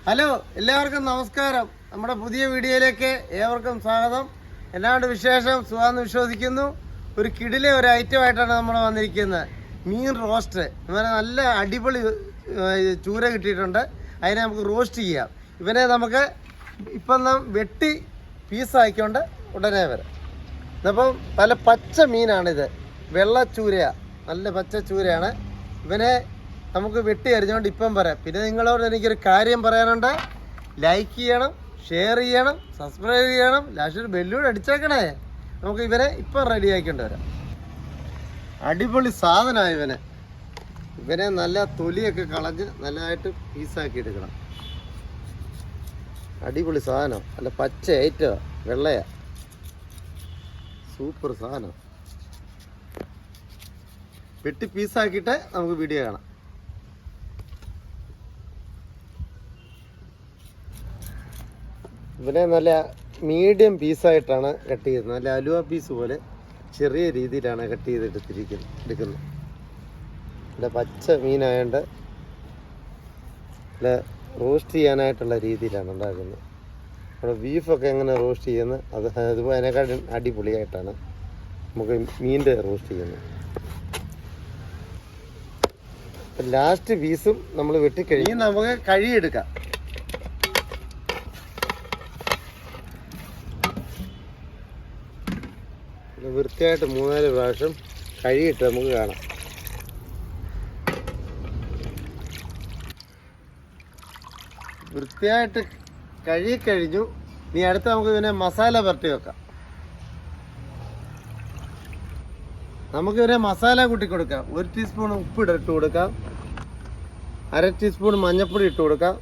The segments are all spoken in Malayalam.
ഹലോ, എല്ലാവർക്കും നമസ്കാരം. നമ്മുടെ പുതിയ വീഡിയോയിലേക്ക് ഏവർക്കും സ്വാഗതം. എന്നാണ്ട് വിശേഷം? സുഖാന്ന് വിശ്വസിക്കുന്നു. ഒരു കിടിലെ ഒരു ഐറ്റമായിട്ടാണ് നമ്മൾ വന്നിരിക്കുന്നത്. മീൻ റോസ്റ്റ്. ഇവനെ നല്ല അടിപൊളി ചൂര കിട്ടിയിട്ടുണ്ട്. അതിനെ നമുക്ക് റോസ്റ്റ് ചെയ്യാം. ഇവനെ നമുക്ക് ഇപ്പം വെട്ടി പീസാക്കിക്കൊണ്ട് ഉടനെ വരാം. ഇതപ്പം നല്ല പച്ച മീനാണിത്. വെള്ളച്ചൂരയാണ്, നല്ല പച്ച ചൂരയാണ്. ഇവനെ നമുക്ക് വെട്ടി അരിഞ്ഞുകൊണ്ട് ഇപ്പം പറയാം. പിന്നെ നിങ്ങളോട് എനിക്കൊരു കാര്യം പറയാനുണ്ട്. ലൈക്ക് ചെയ്യണം, ഷെയർ ചെയ്യണം, സബ്സ്ക്രൈബ് ചെയ്യണം, ലാസ്റ്റ് ബെല്ലൂടെ അടിച്ചേക്കണേ. നമുക്ക് ഇവനെ ഇപ്പം റെഡിയാക്കിക്കൊണ്ട് വരാം. അടിപൊളി സാധനമാണ് ഇവനെ നല്ല തൊലിയൊക്കെ കളഞ്ഞ് നല്ലതായിട്ട് പീസാക്കി എടുക്കണം. അടിപൊളി സാധനം, നല്ല പച്ച ഐറ്റമാണ്, വെള്ളയാ, സൂപ്പർ സാധനം. വെട്ടി പീസാക്കിയിട്ട് നമുക്ക് വീഡിയോ കാണാം. ഇവനെ നല്ല മീഡിയം പീസായിട്ടാണ് കട്ട് ചെയ്തത്. നല്ല അലുവ പീസ് പോലെ ചെറിയ രീതിയിലാണ് കട്ട് എടുക്കുന്നത്. നല്ല പച്ച മീനായതുകൊണ്ട് നല്ല റോസ്റ്റ് ചെയ്യാനായിട്ടുള്ള രീതിയിലാണ് ഉണ്ടാക്കുന്നത്. നമ്മുടെ ബീഫൊക്കെ എങ്ങനെ റോസ്റ്റ് ചെയ്യുന്നത് അതുപോലെ അതിനെക്കാളും അടിപൊളിയായിട്ടാണ് നമുക്ക് മീനിൻ്റെ റോസ്റ്റ് ചെയ്യുന്നത്. ലാസ്റ്റ് പീസും നമ്മൾ വെട്ടിക്കഴിഞ്ഞ് നമുക്ക് കഴുകിയെടുക്കാം. വൃത്തിയായിട്ട് 3-4 പ്രാവശ്യം കഴുകിയിട്ട് നമുക്ക് കാണാം. വൃത്തിയായിട്ട് കഴുകിക്കഴിഞ്ഞു. ഇനി അടുത്ത് നമുക്ക് ഇതിനെ മസാല പുരട്ടി വെക്കാം. നമുക്കിതിനെ മസാല കൂട്ടി കൊടുക്കാം. 1 ടീസ്പൂൺ ഉപ്പ് ഇട്ട് കൊടുക്കാം. 1/2 ടീസ്പൂൺ മഞ്ഞൾപ്പൊടി ഇട്ട് കൊടുക്കാം.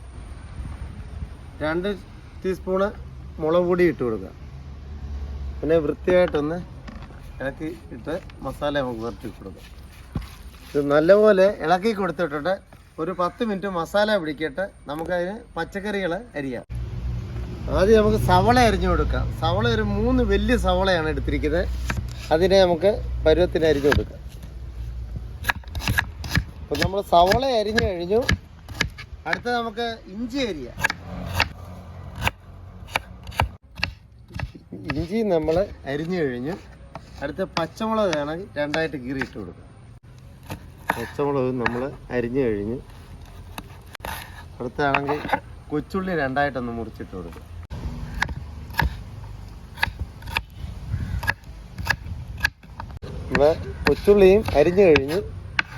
2 ടീസ്പൂണ് മുളക് പൊടി ഇട്ട് കൊടുക്കാം. പിന്നെ വൃത്തിയായിട്ടൊന്ന് ഇളക്കി ഇട്ട് മസാല നമുക്ക് പുരട്ടി കൊടുക്കാം. ഇത് നല്ലപോലെ ഇളക്കി കൊടുത്തിട്ടുണ്ട്. ഒരു 10 മിനിറ്റ് മസാല പിടിക്കട്ടെ. നമുക്കതിന് പച്ചക്കറികൾ അരിയാം. ആദ്യം നമുക്ക് സവള അരിഞ്ഞു കൊടുക്കാം. സവള ഒരു 3 വലിയ സവളയാണ് എടുത്തിരിക്കുന്നത്. അതിനെ നമുക്ക് പരുവത്തിന് അരിഞ്ഞു കൊടുക്കാം. അപ്പം നമ്മൾ സവള അരിഞ്ഞു കഴിഞ്ഞു. അടുത്ത നമുക്ക് ഇഞ്ചി അരിയാം. ഇഞ്ചി നമ്മൾ അരിഞ്ഞു കഴിഞ്ഞു. അടുത്ത പച്ചമുളക് വേണമെങ്കിൽ 2ആയിട്ട് കീറിയിട്ട് കൊടുക്കാം. പച്ചമുളക് നമ്മൾ അരിഞ്ഞു കഴിഞ്ഞു. അടുത്താണെങ്കിൽ കൊച്ചുള്ളി 2ആയിട്ടൊന്ന് മുറിച്ചിട്ട് കൊടുക്കാം. നമ്മൾ കൊച്ചുള്ളിയും അരിഞ്ഞു കഴിഞ്ഞു.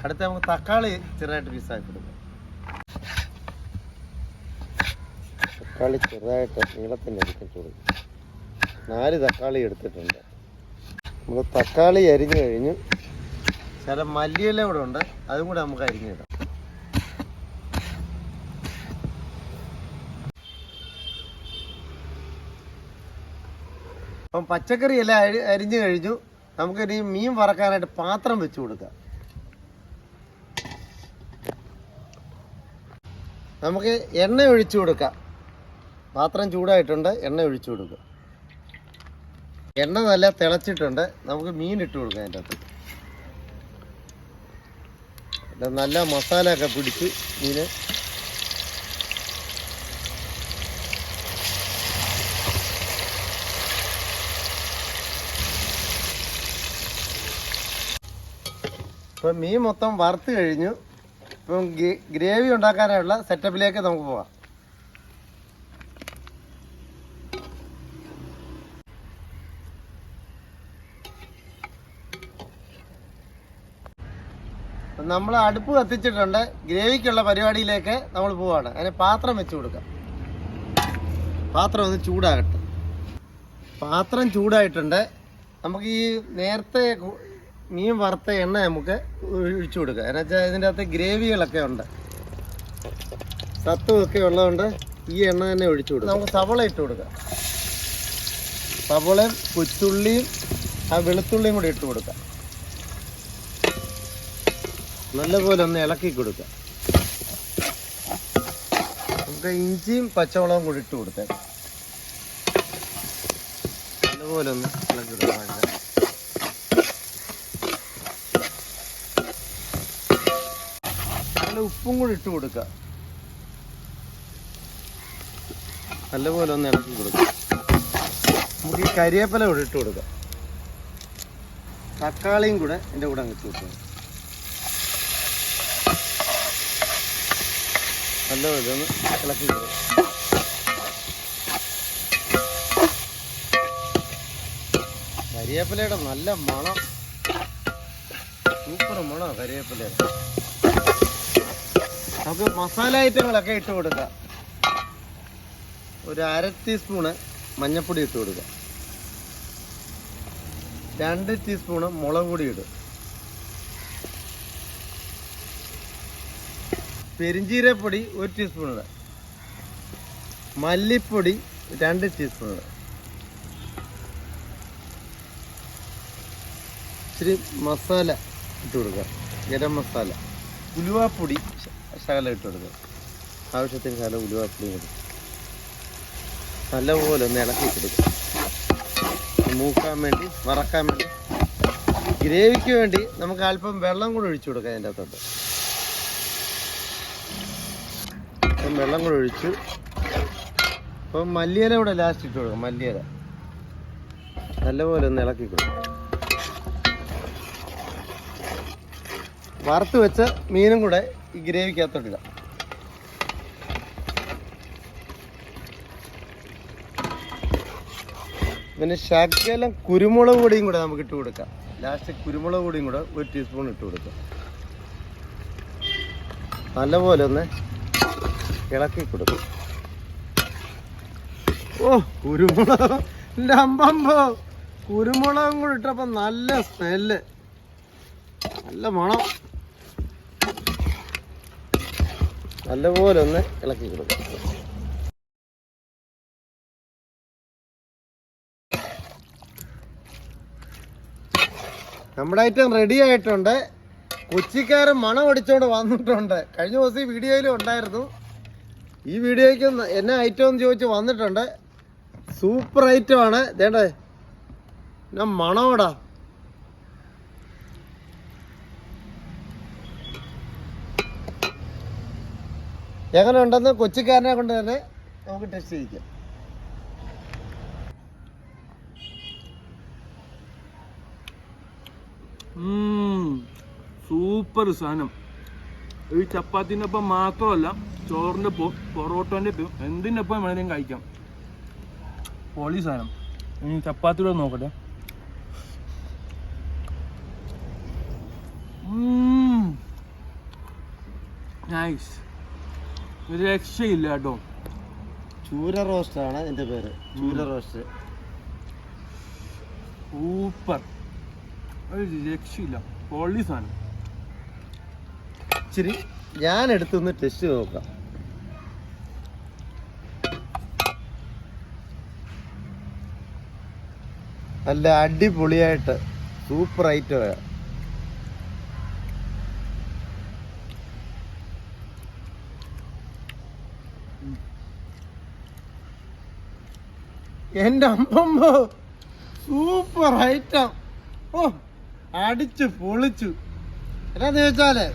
അടുത്ത നമുക്ക് തക്കാളി ചെറുതായിട്ട് പീസാക്കി കൊടുക്കാം. തക്കാളി ചെറുതായിട്ട് നീളത്തിൻ്റെ അരിഞ്ഞിട്ട് കൊടുക്കും. 4 തക്കാളി എടുത്തിട്ടുണ്ട്. നമ്മൾ തക്കാളി അരിഞ്ഞു കഴിഞ്ഞു. ചില മല്ലിയില കൂടെ ഉണ്ട്, അതും കൂടെ നമുക്ക് അരിഞ്ഞിടാം. അപ്പം പച്ചക്കറി എല്ലാം അരിഞ്ഞു കഴിഞ്ഞു. നമുക്കിനി മീൻ വറക്കാനായിട്ട് പാത്രം വെച്ച് കൊടുക്കാം. നമുക്ക് എണ്ണ ഒഴിച്ചു കൊടുക്കാം. പാത്രം ചൂടായിട്ടുണ്ട്, എണ്ണ ഒഴിച്ചു കൊടുക്കുക. എണ്ണ നല്ല തിളച്ചിട്ടുണ്ട്. നമുക്ക് മീൻ ഇട്ട് കൊടുക്കാം. അതിൻ്റെ അകത്ത് നല്ല മസാല ഒക്കെ പിടിച്ച് മീൻ ഇപ്പം മീൻ മൊത്തം വറുത്ത് കഴിഞ്ഞു. ഇപ്പം ഗ്രേവി ഉണ്ടാക്കാനുള്ള സെറ്റപ്പിലേക്ക് നമുക്ക് പോവാം. നമ്മൾ അടുപ്പ് കത്തിച്ചിട്ടുണ്ട്. ഗ്രേവിക്കുള്ള പരിപാടിയിലേക്ക് നമ്മൾ പോവാണ്. അതിന് പാത്രം വെച്ച് കൊടുക്കാം. പാത്രം ഒന്ന് ചൂടാകട്ടെ. പാത്രം ചൂടായിട്ടുണ്ട്. നമുക്ക് ഈ നേരത്തെ മീൻ വറുത്ത എണ്ണ നമുക്ക് ഒഴിച്ചു കൊടുക്കുക. എന്നുവെച്ചാൽ ഇതിൻ്റെ അകത്ത് ഗ്രേവികളൊക്കെ ഉണ്ട്, സത്തുമൊക്കെ ഉള്ളതുകൊണ്ട് ഈ എണ്ണ തന്നെ ഒഴിച്ചു കൊടുക്കുക. നമുക്ക് സവള ഇട്ട് കൊടുക്കാം. സവളയും കൊച്ചുള്ളിയും വെളുത്തുള്ളിയും കൂടി ഇട്ട് കൊടുക്കാം. നല്ലപോലെ ഒന്ന് ഇളക്കി കൊടുക്കാം. നമുക്ക് ഇഞ്ചിയും പച്ചമുളകും കൂടി ഇട്ട് കൊടുക്കാം. നല്ലപോലെ ഒന്ന് ഇളക്കി കൊടുക്കാം. നല്ല ഉപ്പും കൂടി ഇട്ട് കൊടുക്കുക. നല്ലപോലെ ഒന്ന് ഇളക്കി കൊടുക്കാം. നമുക്ക് ഈ കരിവേപ്പില കൂടെ ഇട്ട് കൊടുക്കാം. തക്കാളിയും കൂടെ എൻ്റെ കൂടെ അങ്ങ് ഇട്ട് കൊടുക്കാം. നല്ലപോലെ ഒന്ന് ഇളക്കി കൊടുക്കാം. കരിവേപ്പിലയുടെ നല്ല മണം, സൂപ്പർ മണം കരിവേപ്പിലയുടെ. നമുക്ക് മസാല ഐറ്റങ്ങളൊക്കെ ഇട്ട് കൊടുക്കാം. ഒരു 1/2 ടീസ്പൂണ് മഞ്ഞൾപ്പൊടി ഇട്ട് കൊടുക്കുക. 2 ടീസ്പൂണ് മുളക് പൊടി ഇടും. പെരിഞ്ചീരപ്പൊടി 1 ടീസ്പൂൺ ഇടുക. മല്ലിപ്പൊടി 2 ടീസ്പൂൺ ഇടുക. ഇച്ചിരി മസാല ഇട്ട് കൊടുക്കുക, ഗരം മസാല. ഉലുവാപ്പൊടി ശകലം ഇട്ട് കൊടുക്കുക. ആവശ്യത്തിന് ശകലം ഉലുവാപ്പൊടി കൊടുക്കുക. നല്ലപോലെ ഒന്ന് ഇളക്കി കൊടുക്കുക. മൂക്കാൻ വേണ്ടി, വറക്കാൻ വേണ്ടി, ഗ്രേവിക്ക് വേണ്ടി നമുക്ക് അല്പം വെള്ളം കൂടെ ഒഴിച്ചു കൊടുക്കാം. അതിൻ്റെ അകത്തോട്ട് അപ്പം വെള്ളം കൂടെ ഒഴിച്ചു. അപ്പം മല്ലിയില കൂടെ ലാസ്റ്റ് ഇട്ട് കൊടുക്കാം. മല്ലിയില നല്ലപോലെ ഒന്ന് ഇളക്കി കൊടുക്കാം. വറുത്ത് വെച്ച മീനും കൂടെ ഈ ഗ്രേവിക്കകത്തോട്ടിടാം. പിന്നെ ശകലം കുരുമുളക് പൊടിയും കൂടെ നമുക്ക് ഇട്ട് കൊടുക്കാം. ലാസ്റ്റ് കുരുമുളക് പൊടിയും കൂടെ 1 ടീസ്പൂൺ ഇട്ട് കൊടുക്കാം. നല്ലപോലെ ഒന്ന് ഇളക്കി കൊടുക്കും. ഓ, കുരുമുളക് അമ്പമ്പോ, കുരുമുളകും കൂടെ ഇട്ടപ്പോൾ നല്ല സ്മെല്ല്, നല്ല മണം. നല്ലപോലെ ഒന്ന് ഇളക്കി കൊടുക്കാം. നമ്മുടെ ഐറ്റം റെഡി ആയിട്ടുണ്ട്. കൊച്ചിക്കാരൻ മണം അടിച്ചോണ്ട് വന്നിട്ടുണ്ട്. കഴിഞ്ഞ ദിവസം ഈ വീഡിയോയിലും ഉണ്ടായിരുന്നു. ഈ വീഡിയോയ്ക്ക് എന്നെ ഐറ്റം എന്ന് ചോദിച്ച് വന്നിട്ടുണ്ട്. സൂപ്പർ ഐറ്റമാണ്. ദേണ്ടേ ഞാൻ മണോടാ. എങ്ങനെ ഉണ്ടെന്ന് കൊച്ചിക്കാരനെ കൊണ്ട് തന്നെ നമുക്ക് ടെസ്റ്റ് ചെയ്യിക്കാം. സൂപ്പർ സാധനം. ഈ ചപ്പാത്തിൻ്റെ ഒപ്പം മാത്രമല്ല, ചോറിൻ്റെ ഒപ്പം, പൊറോട്ടൻ്റെ ഒപ്പം, എന്തിൻ്റെ ഒപ്പം വേണമെങ്കിലും കഴിക്കാം. പൊളി സാധനം. ഇനി ചപ്പാത്തിയുടെ നോക്കട്ടെ. നൈസ്. ഒരു രക്ഷയില്ല കേട്ടോ. ചൂര റോസ്റ്റ് ആണ് എൻ്റെ പേര്. ചൂര റോസ്റ്റ് സൂപ്പർ. ഒരു രക്ഷയില്ല, പൊളി സാധനം. ഇച്ചിരി ഞാൻ എടുത്തൊന്ന് ടെസ്റ്റ് നോക്കാം. നല്ല അടിപൊളിയായിട്ട് സൂപ്പർ ഐറ്റം. എൻ്റെ അമ്മമ്മോ, സൂപ്പർ ഐറ്റം. ഓ, അടിച്ചു പൊളിച്ചു. എന്നാന്ന് ചോദിച്ചാല്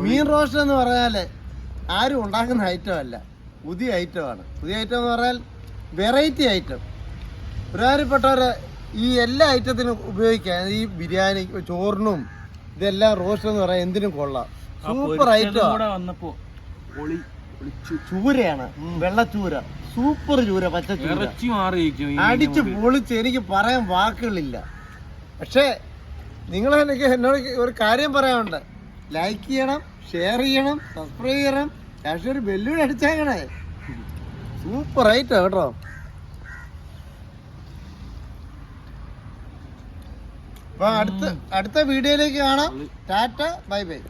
മീൻ റോസ്റ്റ് എന്ന് പറഞ്ഞാല് ആരും ഉണ്ടാക്കുന്ന ഐറ്റം അല്ല, പുതിയ ഐറ്റമാണ്. പുതിയ ഐറ്റം എന്ന് പറഞ്ഞാൽ വെറൈറ്റി ഐറ്റം. ഒരുപാടുപ്പെട്ടവരെ ഈ എല്ലാ ഐറ്റത്തിനും ഉപയോഗിക്കാം. ഈ ബിരിയാണി, ചോറിനും ഇതെല്ലാം റോസ്റ്റ് എന്ന് പറയാൻ എന്തിനും കൊള്ളാം. Super item. ചൂരയാണ്, വെള്ളച്ചൂര, സൂപ്പർ ചൂര, പച്ചച്ചൂര, അടിച്ച് പൊളിച്ച്. എനിക്ക് പറയാൻ വാക്കുകളില്ല. പക്ഷേ നിങ്ങൾ എന്നോട് ഒരു കാര്യം പറയാനുണ്ട്. ലൈക്ക് ചെയ്യണം, ഷെയർ ചെയ്യണം, സബ്സ്ക്രൈബ് ചെയ്യണം, പക്ഷേ ഒരു ബെല്ലൂടെ അടിച്ചേക്കണേ. സൂപ്പർ ഐറ്റം കേട്ടോ. അപ്പൊ അടുത്ത വീഡിയോയിലേക്ക് കാണാം. Tata, bye bye.